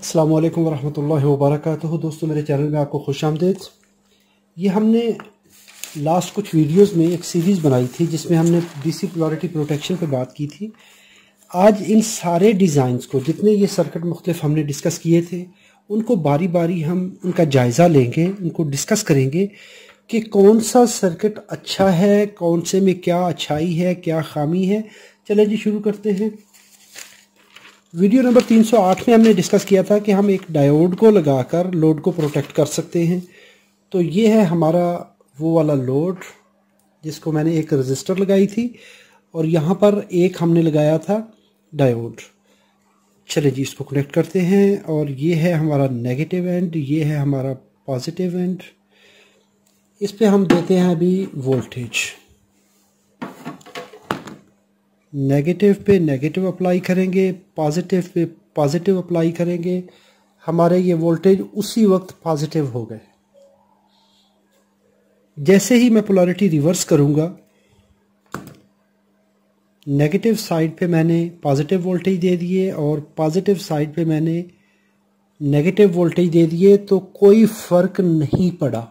अस्सलामु अलैकुम वरहमतुल्लाहि वबरकातुहू। दोस्तों, मेरे चैनल में आपको खुश आमदीद। ये हमने लास्ट कुछ वीडियोस में एक सीरीज़ बनाई थी जिसमें हमने डीसी पोलैरिटी प्रोटेक्शन पे बात की थी। आज इन सारे डिज़ाइंस को, जितने ये सर्किट मुख्तलिफ हमने डिस्कस किए थे, उनको बारी बारी हम उनका जायज़ा लेंगे, उनको डिस्कस करेंगे कि कौन सा सर्किट अच्छा है, कौन से में क्या अच्छाई है, क्या खामी है। चले जी शुरू करते हैं। वीडियो नंबर 308 में हमने डिस्कस किया था कि हम एक डायोड को लगाकर लोड को प्रोटेक्ट कर सकते हैं। तो ये है हमारा वो वाला लोड जिसको मैंने एक रजिस्टर लगाई थी और यहाँ पर एक हमने लगाया था डायोड। चले जी इसको कनेक्ट करते हैं। और ये है हमारा नेगेटिव एंड, ये है हमारा पॉजिटिव एंड। इस पे हम देते हैं अभी वोल्टेज। नेगेटिव पे नेगेटिव अप्लाई करेंगे, पॉजिटिव पे पॉजिटिव अप्लाई करेंगे। हमारे ये वोल्टेज उसी वक्त पॉजिटिव हो गए। जैसे ही मैं पोलैरिटी रिवर्स करूंगा, नेगेटिव साइड पे मैंने पॉजिटिव वोल्टेज दे दिए और पॉजिटिव साइड पे मैंने नेगेटिव वोल्टेज दे दिए, तो कोई फ़र्क नहीं पड़ा।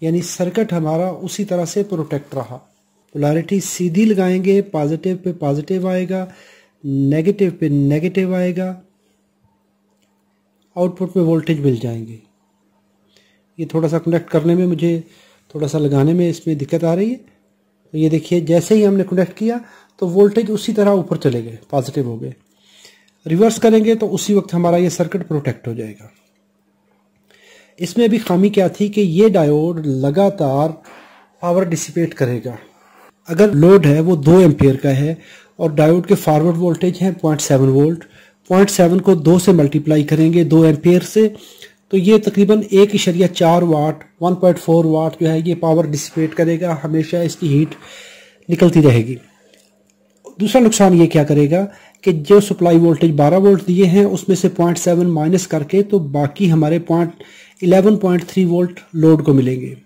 यानी सर्किट हमारा उसी तरह से प्रोटेक्ट रहा। पोलैरिटी सीधी लगाएंगे, पॉजिटिव पे पॉजिटिव आएगा, नेगेटिव पे नेगेटिव आएगा, आउटपुट में वोल्टेज मिल जाएंगे। ये थोड़ा सा कनेक्ट करने में, मुझे थोड़ा सा लगाने में इसमें दिक्कत आ रही है। तो ये देखिए, जैसे ही हमने कनेक्ट किया तो वोल्टेज उसी तरह ऊपर चले गए, पॉजिटिव हो गए। रिवर्स करेंगे तो उसी वक्त हमारा ये सर्किट प्रोटेक्ट हो जाएगा। इसमें भी खामी क्या थी कि ये डायोड लगातार पावर डिसिपेट करेगा। अगर लोड है वो 2 एम्पियर का है और डायोड के फॉरवर्ड वोल्टेज हैं 0.7 वोल्ट, 0.7 को 2 से मल्टीप्लाई करेंगे 2 एम्पियर से, तो ये तकरीबन 1.4 वाट, 1.4 वाट जो है ये पावर डिसिपेट करेगा। हमेशा इसकी हीट निकलती रहेगी। दूसरा नुकसान ये क्या करेगा कि जो सप्लाई वोल्टेज 12 वोल्ट दिए हैं उसमें से 0.7 माइनस करके तो बाकी हमारे 11.3 वोल्ट लोड को मिलेंगे।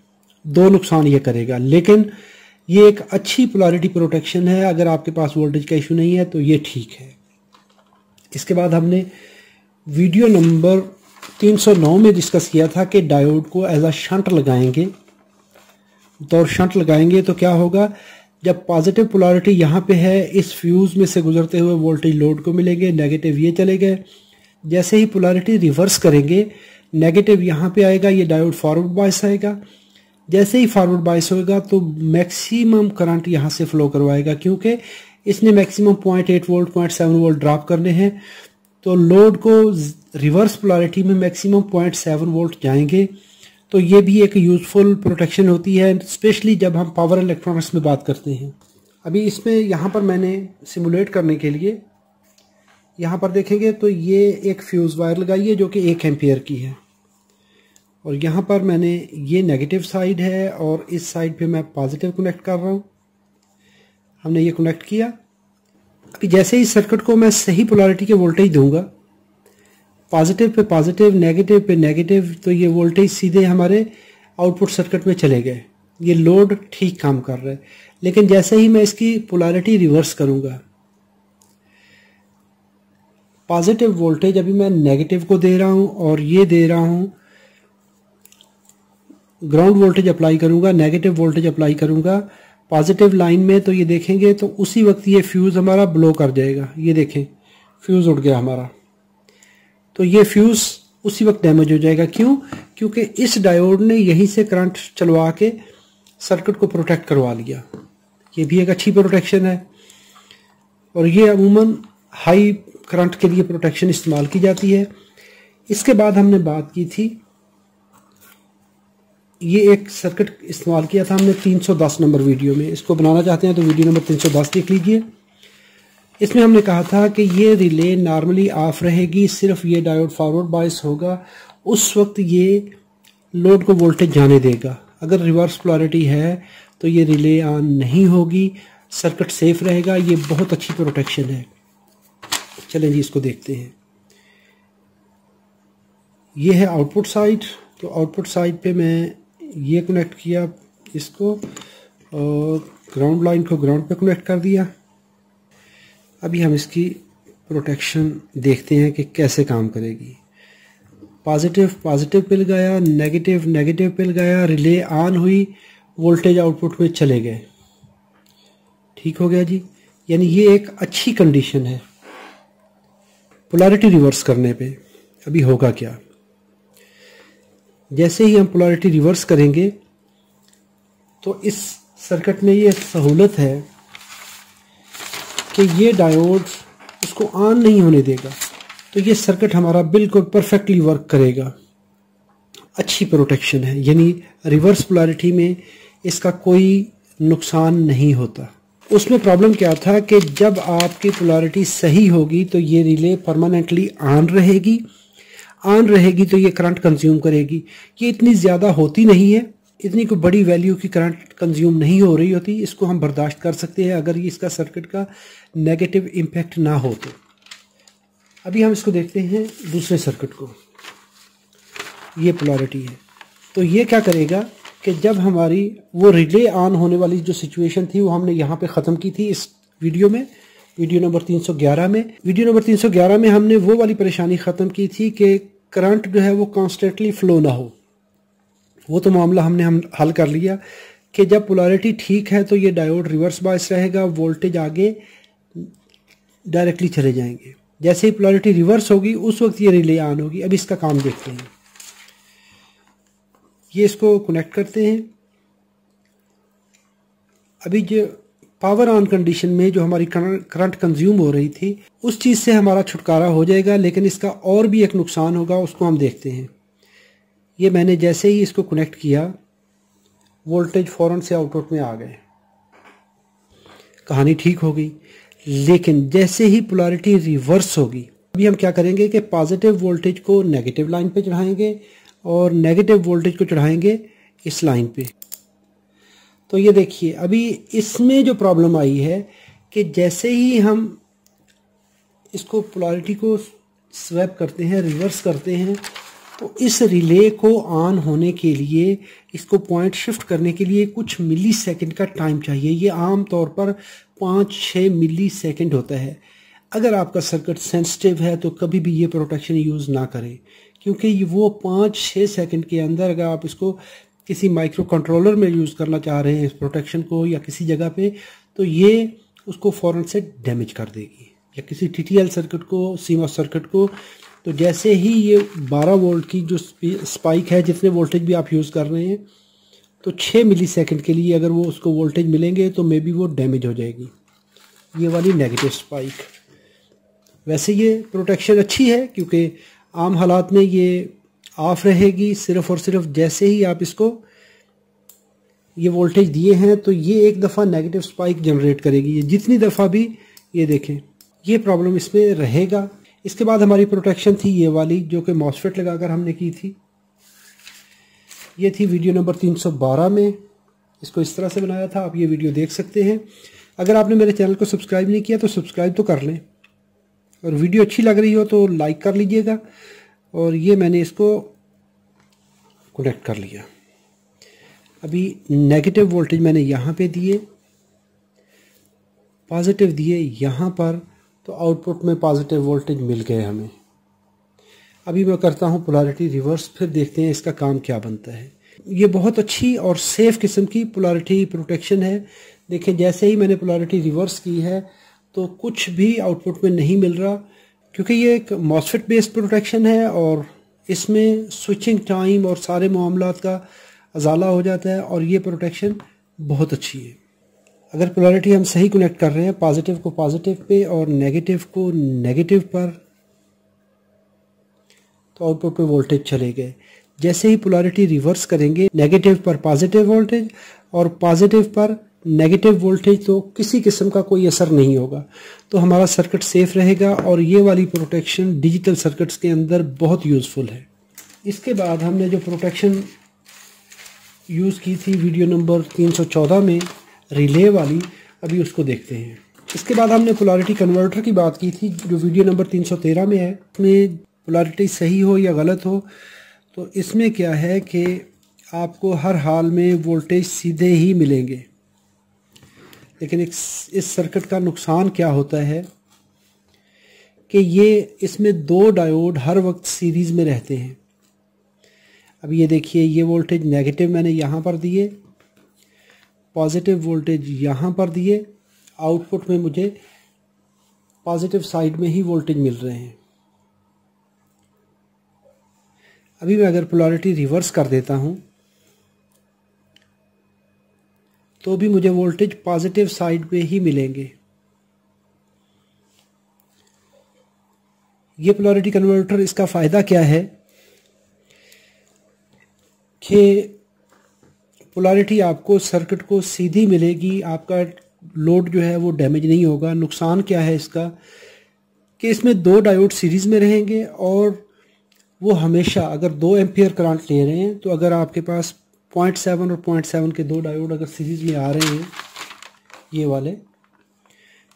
2 नुकसान ये करेगा, लेकिन ये एक अच्छी पोलैरिटी प्रोटेक्शन है। अगर आपके पास वोल्टेज का इशू नहीं है तो ये ठीक है। इसके बाद हमने वीडियो नंबर 309 में डिस्कस किया था कि डायोड को एज अ शंट लगाएंगे। तो शंट लगाएंगे तो क्या होगा, जब पॉजिटिव पोलैरिटी यहाँ पे है, इस फ्यूज में से गुजरते हुए वोल्टेज लोड को मिलेंगे, नेगेटिव ये चले गए। जैसे ही पोलैरिटी रिवर्स करेंगे, नेगेटिव यहाँ पे आएगा, ये डायोड फॉरवर्ड बायस आएगा। जैसे ही फॉरवर्ड बायस होगा तो मैक्सिमम करंट यहाँ से फ्लो करवाएगा, क्योंकि इसने मैक्सिमम 0.8 वोल्ट 0.7 वोल्ट ड्रॉप करने हैं। तो लोड को रिवर्स पोलैरिटी में मैक्सिमम 0.7 वोल्ट जाएंगे। तो ये भी एक यूज़फुल प्रोटेक्शन होती है, स्पेशली जब हम पावर इलेक्ट्रॉनिक्स में बात करते हैं। अभी इसमें यहाँ पर मैंने सिमुलेट करने के लिए यहाँ पर देखेंगे तो ये एक फ्यूज़ वायर लगाई है जो कि 1 एम्पियर की है। और यहाँ पर मैंने, ये नेगेटिव साइड है और इस साइड पे मैं पॉजिटिव कनेक्ट कर रहा हूँ। हमने ये कनेक्ट किया। अभी जैसे ही सर्किट को मैं सही पोलैरिटी के वोल्टेज दूंगा, पॉजिटिव पे पॉजिटिव, नेगेटिव पे नेगेटिव, तो ये वोल्टेज सीधे हमारे आउटपुट सर्किट में चले गए। ये लोड ठीक काम कर रहा है। लेकिन जैसे ही मैं इसकी पोलैरिटी रिवर्स करूंगा, पॉजिटिव वोल्टेज अभी मैं नेगेटिव को दे रहा हूं और ये दे रहा हूं, ग्राउंड वोल्टेज अप्लाई करूंगा, नेगेटिव वोल्टेज अप्लाई करूंगा पॉजिटिव लाइन में, तो ये देखेंगे तो उसी वक्त ये फ्यूज़ हमारा ब्लो कर जाएगा। ये देखें, फ्यूज़ उड़ गया हमारा। तो ये फ्यूज़ उसी वक्त डैमेज हो जाएगा। क्यों? क्योंकि इस डायोड ने यहीं से करंट चलवा के सर्किट को प्रोटेक्ट करवा लिया। ये भी एक अच्छी प्रोटेक्शन है और ये अमूमन हाई करंट के लिए प्रोटेक्शन इस्तेमाल की जाती है। इसके बाद हमने बात की थी, ये एक सर्किट इस्तेमाल किया था हमने 310 नंबर वीडियो में। इसको बनाना चाहते हैं तो वीडियो नंबर 310 देख लीजिए। इसमें हमने कहा था कि ये रिले नॉर्मली ऑफ रहेगी, सिर्फ ये डायोड फॉरवर्ड बायस होगा, उस वक्त ये लोड को वोल्टेज जाने देगा। अगर रिवर्स पोलैरिटी है तो ये रिले ऑन नहीं होगी, सर्किट सेफ रहेगा। ये बहुत अच्छी प्रोटेक्शन है। चलें जी इसको देखते हैं। ये है आउटपुट साइड। तो आउटपुट साइड पे मैं ये कनेक्ट किया इसको और ग्राउंड लाइन को ग्राउंड पे कनेक्ट कर दिया। अभी हम इसकी प्रोटेक्शन देखते हैं कि कैसे काम करेगी। पॉजिटिव पॉजिटिव पिल गया, नेगेटिव नेगेटिव पिल गया, रिले ऑन हुई, वोल्टेज आउटपुट में चले गए, ठीक हो गया जी। यानी ये एक अच्छी कंडीशन है। पोलैरिटी रिवर्स करने पे अभी होगा क्या, जैसे ही हम पोलैरिटी रिवर्स करेंगे तो इस सर्किट में ये सहूलत है कि ये डायोड उसको ऑन नहीं होने देगा, तो ये सर्किट हमारा बिल्कुल परफेक्टली वर्क करेगा। अच्छी प्रोटेक्शन है, यानी रिवर्स पोलैरिटी में इसका कोई नुकसान नहीं होता। उसमें प्रॉब्लम क्या था कि जब आपकी पोलैरिटी सही होगी तो ये रिले परमानेंटली ऑन रहेगी, ऑन रहेगी तो ये करंट कंज्यूम करेगी। ये इतनी ज़्यादा होती नहीं है, इतनी कोई बड़ी वैल्यू की करंट कंज्यूम नहीं हो रही होती, इसको हम बर्दाश्त कर सकते हैं अगर ये इसका सर्किट का नेगेटिव इम्पैक्ट ना हो तो। अभी हम इसको देखते हैं दूसरे सर्किट को। ये पोलैरिटी है, तो ये क्या करेगा कि जब हमारी वो रिले ऑन होने वाली जो सिचुएशन थी वो हमने यहाँ पे ख़त्म की थी इस वीडियो में, वीडियो नंबर 311 में। वीडियो नंबर 311 में हमने वो वाली परेशानी ख़त्म की थी कि करंट जो है वो कॉन्स्टेंटली फ्लो ना हो। वो तो मामला हमने हल कर लिया कि जब पोलैरिटी ठीक है तो ये डायोड रिवर्स बायस रहेगा, वोल्टेज आगे डायरेक्टली चले जाएंगे। जैसे ही पोलैरिटी रिवर्स होगी उस वक्त ये रिले ऑन होगी। अब इसका काम देखते हैं। ये इसको कनेक्ट करते हैं। अभी जो पावर ऑन कंडीशन में जो हमारी करंट कंज्यूम हो रही थी उस चीज़ से हमारा छुटकारा हो जाएगा, लेकिन इसका और भी एक नुकसान होगा, उसको हम देखते हैं। ये मैंने जैसे ही इसको कनेक्ट किया वोल्टेज फ़ौरन से आउटपुट में आ गए, कहानी ठीक हो गई। लेकिन जैसे ही पोलैरिटी रिवर्स होगी अभी हम क्या करेंगे कि पॉजिटिव वोल्टेज को नेगेटिव लाइन पे चढ़ाएंगे और नेगेटिव वोल्टेज को चढ़ाएंगे इस लाइन पे। तो ये देखिए अभी इसमें जो प्रॉब्लम आई है कि जैसे ही हम इसको पोलैरिटी को स्वैप करते हैं, रिवर्स करते हैं, तो इस रिले को ऑन होने के लिए, इसको पॉइंट शिफ्ट करने के लिए कुछ मिली सेकेंड का टाइम चाहिए। ये आम तौर पर 5-6 मिली सेकेंड होता है। अगर आपका सर्किट सेंसिटिव है तो कभी भी ये प्रोटेक्शन यूज़ ना करें, क्योंकि वो 5-6 सेकेंड के अंदर अगर आप इसको किसी माइक्रो कंट्रोलर में यूज़ करना चाह रहे हैं इस प्रोटेक्शन को या किसी जगह पे, तो ये उसको फ़ौरन से डैमेज कर देगी। या किसी TTL सर्किट को, CMOS सर्किट को, तो जैसे ही ये 12 वोल्ट की जो स्पाइक है, जितने वोल्टेज भी आप यूज़ कर रहे हैं, तो 6 मिली सेकेंड के लिए अगर वो उसको वोल्टेज मिलेंगे तो मे बी वो डैमेज हो जाएगी, ये वाली नेगेटिव स्पाइक। वैसे ये प्रोटेक्शन अच्छी है क्योंकि आम हालात में ये ऑफ रहेगी, सिर्फ और सिर्फ जैसे ही आप इसको ये वोल्टेज दिए हैं तो ये एक दफ़ा नेगेटिव स्पाइक जनरेट करेगी। ये जितनी दफ़ा भी, ये देखें, ये प्रॉब्लम इसमें रहेगा। इसके बाद हमारी प्रोटेक्शन थी ये वाली जो कि मॉसफेट लगाकर हमने की थी। ये थी वीडियो नंबर 312 में, इसको इस तरह से बनाया था, आप ये वीडियो देख सकते हैं। अगर आपने मेरे चैनल को सब्सक्राइब नहीं किया तो सब्सक्राइब तो कर लें, और वीडियो अच्छी लग रही हो तो लाइक कर लीजिएगा। और ये मैंने इसको कनेक्ट कर लिया। अभी नेगेटिव वोल्टेज मैंने यहाँ पे दिए, पॉजिटिव दिए यहाँ पर, तो आउटपुट में पॉजिटिव वोल्टेज मिल गए हमें। अभी मैं करता हूँ पोलैरिटी रिवर्स, फिर देखते हैं इसका काम क्या बनता है। ये बहुत अच्छी और सेफ किस्म की पोलैरिटी प्रोटेक्शन है। देखें जैसे ही मैंने पोलैरिटी रिवर्स की है तो कुछ भी आउटपुट में नहीं मिल रहा, क्योंकि ये एक मॉसफेट बेस्ड प्रोटेक्शन है और इसमें स्विचिंग टाइम और सारे मामलात का अजाला हो जाता है, और ये प्रोटेक्शन बहुत अच्छी है। अगर पोलैरिटी हम सही कनेक्ट कर रहे हैं, पॉजिटिव को पॉजिटिव पे और नेगेटिव को नेगेटिव पर, तो आउटपुट पे वोल्टेज चले गए। जैसे ही पोलैरिटी रिवर्स करेंगे, नेगेटिव पर पॉजिटिव वोल्टेज और पॉजिटिव पर नेगेटिव वोल्टेज, तो किसी किस्म का कोई असर नहीं होगा, तो हमारा सर्किट सेफ रहेगा। और ये वाली प्रोटेक्शन डिजिटल सर्किट्स के अंदर बहुत यूज़फुल है। इसके बाद हमने जो प्रोटेक्शन यूज़ की थी वीडियो नंबर 314 में, रिले वाली, अभी उसको देखते हैं। इसके बाद हमने पोलैरिटी कन्वर्टर की बात की थी जो वीडियो नंबर 313 में है। इसमें पोलैरिटी सही हो या गलत हो, तो इसमें क्या है कि आपको हर हाल में वोल्टेज सीधे ही मिलेंगे। लेकिन इस सर्किट का नुकसान क्या होता है कि ये इसमें 2 डायोड हर वक्त सीरीज में रहते हैं। अब ये देखिए, ये वोल्टेज नेगेटिव मैंने यहाँ पर दिए, पॉजिटिव वोल्टेज यहाँ पर दिए, आउटपुट में मुझे पॉजिटिव साइड में ही वोल्टेज मिल रहे हैं। अभी मैं अगर पोलैरिटी रिवर्स कर देता हूँ तो भी मुझे वोल्टेज पॉजिटिव साइड पे ही मिलेंगे। ये पोलैरिटी कन्वर्टर, इसका फ़ायदा क्या है कि पोलैरिटी आपको सर्किट को सीधी मिलेगी, आपका लोड जो है वो डैमेज नहीं होगा। नुकसान क्या है इसका कि इसमें 2 डायोड सीरीज़ में रहेंगे और वो हमेशा, अगर 2 एम्पियर करंट ले रहे हैं तो अगर आपके पास 0.7 और 0.7 के 2 डायोड अगर सीरीज़ में आ रहे हैं, ये वाले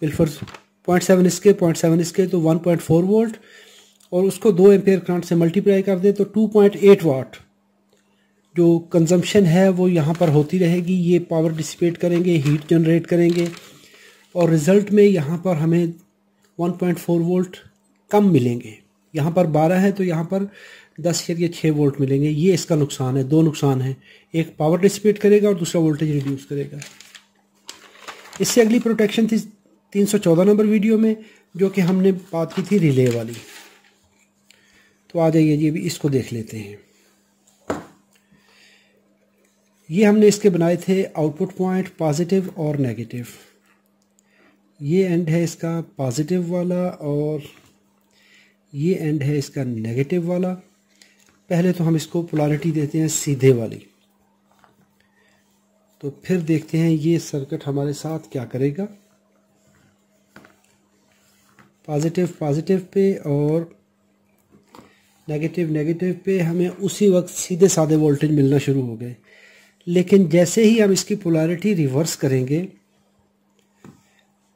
बिलफर्स 0.7 इसके 0.7 इसके, तो 1.4 वोल्ट, और उसको 2 एम्पियर करंट से मल्टीप्लाई कर दें तो 2.8 वाट जो कंजम्पशन है वो यहाँ पर होती रहेगी। ये पावर डिसिपेट करेंगे, हीट जनरेट करेंगे, और रिज़ल्ट में यहाँ पर हमें 1.4 वोल्ट कम मिलेंगे। यहाँ पर 12 है तो यहाँ पर 10.6 वोल्ट मिलेंगे। ये इसका नुकसान है। 2 नुकसान हैं, एक पावर डिसिपेट करेगा और दूसरा वोल्टेज रिड्यूस करेगा। इससे अगली प्रोटेक्शन थी 314 नंबर वीडियो में, जो कि हमने बात की थी रिले वाली। तो आ जाइए जी, अभी इसको देख लेते हैं। ये हमने इसके बनाए थे आउटपुट पॉइंट पॉजिटिव और नेगेटिव। ये एंड है इसका पॉजिटिव वाला और ये एंड है इसका नेगेटिव वाला। पहले तो हम इसको पोलैरिटी देते हैं सीधे वाली, तो फिर देखते हैं ये सर्किट हमारे साथ क्या करेगा। पॉजिटिव पॉजिटिव पे और नेगेटिव नेगेटिव पे हमें उसी वक्त सीधे साधे वोल्टेज मिलना शुरू हो गए। लेकिन जैसे ही हम इसकी पोलैरिटी रिवर्स करेंगे,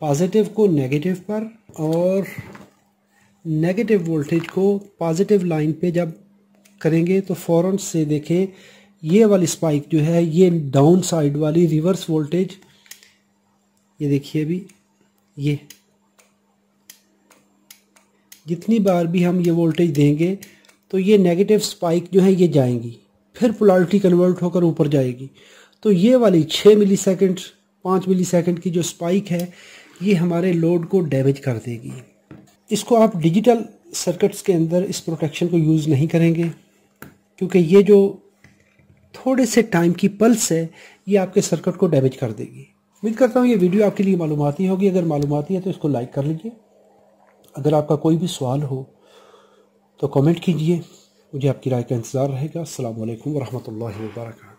पॉजिटिव को नेगेटिव पर और नेगेटिव वोल्टेज को पॉजिटिव लाइन पे जब करेंगे, तो फ़ौरन से देखें ये वाली स्पाइक जो है, ये डाउन साइड वाली रिवर्स वोल्टेज, ये देखिए अभी ये जितनी बार भी हम ये वोल्टेज देंगे तो ये नेगेटिव स्पाइक जो है ये जाएंगी, फिर पोलैरिटी कन्वर्ट होकर ऊपर जाएगी। तो ये वाली 6 मिली सेकेंड 5 मिली सेकेंड की जो स्पाइक है, ये हमारे लोड को डैमेज कर देगी। इसको आप डिजिटल सर्किट्स के अंदर इस प्रोटेक्शन को यूज़ नहीं करेंगे, क्योंकि ये जो थोड़े से टाइम की पल्स है ये आपके सर्किट को डैमेज कर देगी। उम्मीद करता हूँ ये वीडियो आपके लिए मालूमाती होगी। अगर मालूमाती है तो इसको लाइक कर लीजिए। अगर आपका कोई भी सवाल हो तो कमेंट कीजिए, मुझे आपकी राय का इंतज़ार रहेगा। अस्सलाम वालेकुम वरहमतुल्लाहि वबरकातुहू।